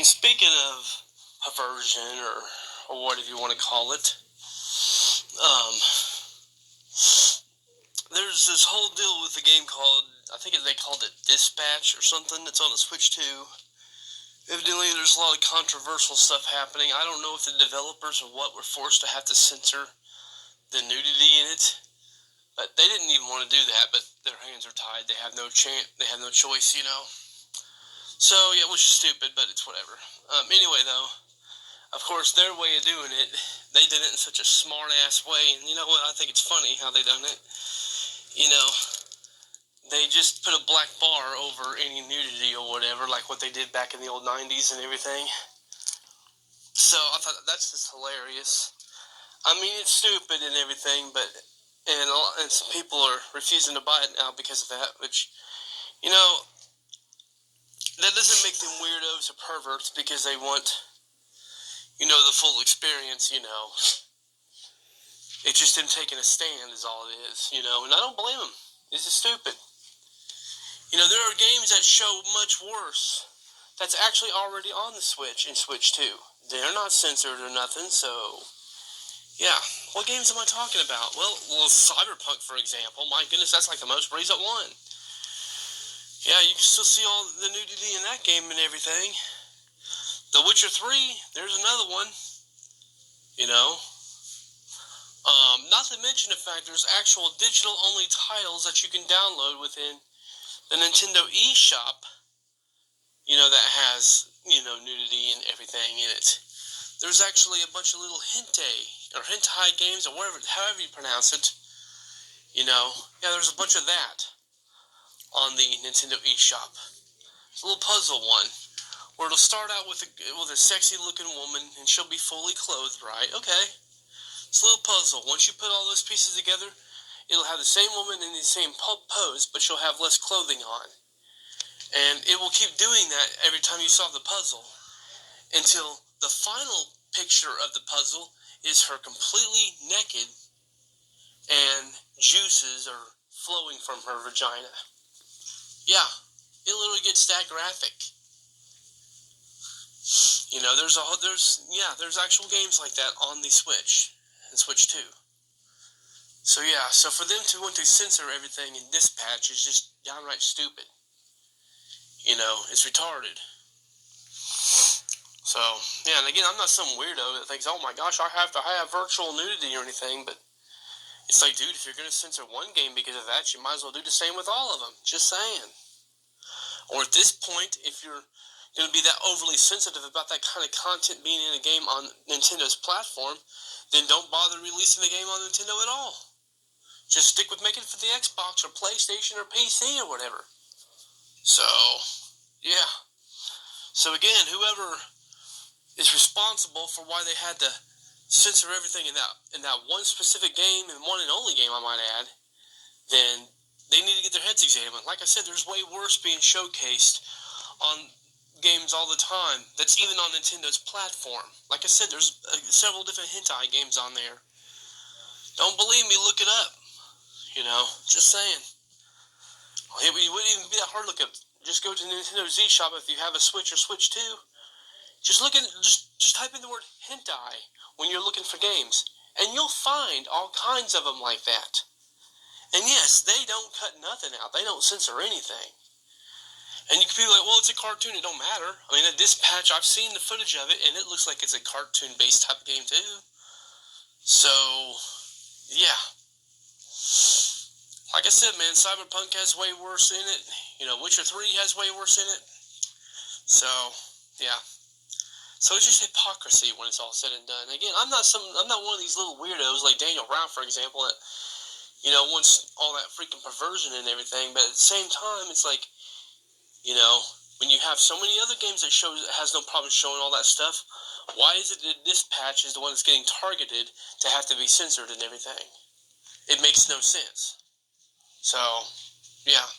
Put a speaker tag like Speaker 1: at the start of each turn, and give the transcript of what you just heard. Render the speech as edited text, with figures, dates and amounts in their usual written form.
Speaker 1: And speaking of perversion, or whatever you want to call it, there's this whole deal with a game called, I think they called it Dispatch or something. It's on the Switch 2. Evidently, there's a lot of controversial stuff happening. I don't know if the developers or what were forced to have to censor the nudity in it, but they didn't even want to do that. But their hands are tied. They have no chance. They have no choice, you know. So yeah, which is stupid, but it's whatever. Anyway, though, of course, their way of doing it, they did it in such a smart-ass way. And you know what? I think it's funny how they done it. You know, they just put a black bar over any nudity or whatever, like what they did back in the old 90s and everything. So I thought that's just hilarious. I mean, it's stupid and everything, but and some people are refusing to buy it now because of that, which, you know, that doesn't make them weirdos or perverts because they want, you know, the full experience, you know. It's just them taking a stand is all it is, you know, and I don't blame them. This is stupid. You know, there are games that show much worse that's actually already on the Switch and Switch 2. They're not censored or nothing, so, yeah. What games am I talking about? Well, Cyberpunk, for example. My goodness, that's like the most raised up one. Yeah, you can still see all the nudity in that game and everything. The Witcher 3, there's another one, you know. Not to mention the fact there's actual digital-only titles that you can download within the Nintendo eShop, you know, that has, you know, nudity and everything in it. There's actually a bunch of little hentai games, or whatever, however you pronounce it, you know. Yeah, there's a bunch of that on the Nintendo eShop. It's a little puzzle one, where it'll start out with a sexy-looking woman, and she'll be fully clothed, right? Okay. It's a little puzzle. Once you put all those pieces together, it'll have the same woman in the same pose, but she'll have less clothing on. And it will keep doing that every time you solve the puzzle, until the final picture of the puzzle is her completely naked, and juices are flowing from her vagina. Yeah, it literally gets that graphic. You know, there's actual games like that on the Switch and Switch 2. So yeah, so for them to want to censor everything in Dispatch is just downright stupid. You know, it's retarded. So, yeah, and again, I'm not some weirdo that thinks, oh my gosh, I have to have virtual nudity or anything, but it's like, dude, if you're going to censor one game because of that, you might as well do the same with all of them. Just saying. Or at this point, if you're going to be that overly sensitive about that kind of content being in a game on Nintendo's platform, then don't bother releasing the game on Nintendo at all. Just stick with making it for the Xbox or PlayStation or PC or whatever. So, yeah. So again, whoever is responsible for why they had to censor everything in that one specific game, and one and only game, I might add, then they need to get their heads examined. Like I said, there's way worse being showcased on games all the time that's even on Nintendo's platform. Like I said, there's several different hentai games on there. Don't believe me, look it up. You know, just saying. It wouldn't even be that hard to look up. Just go to Nintendo's eShop if you have a Switch or Switch 2. Just type in the word hentai when you're looking for games, and you'll find all kinds of them like that. And yes, they don't cut nothing out. They don't censor anything. And you can be like, well, it's a cartoon. It don't matter. I mean, at Dispatch, I've seen the footage of it, and it looks like it's a cartoon-based type of game, too. So, yeah. Like I said, man, Cyberpunk has way worse in it. You know, Witcher 3 has way worse in it. So, yeah. So it's just hypocrisy when it's all said and done. Again, I'm not one of these little weirdos like Daniel Brown, for example, that, you know, wants all that freaking perversion and everything. But at the same time, it's like, you know, when you have so many other games that has no problem showing all that stuff, why is it that Dispatch is the one that's getting targeted to have to be censored and everything? It makes no sense. So, yeah.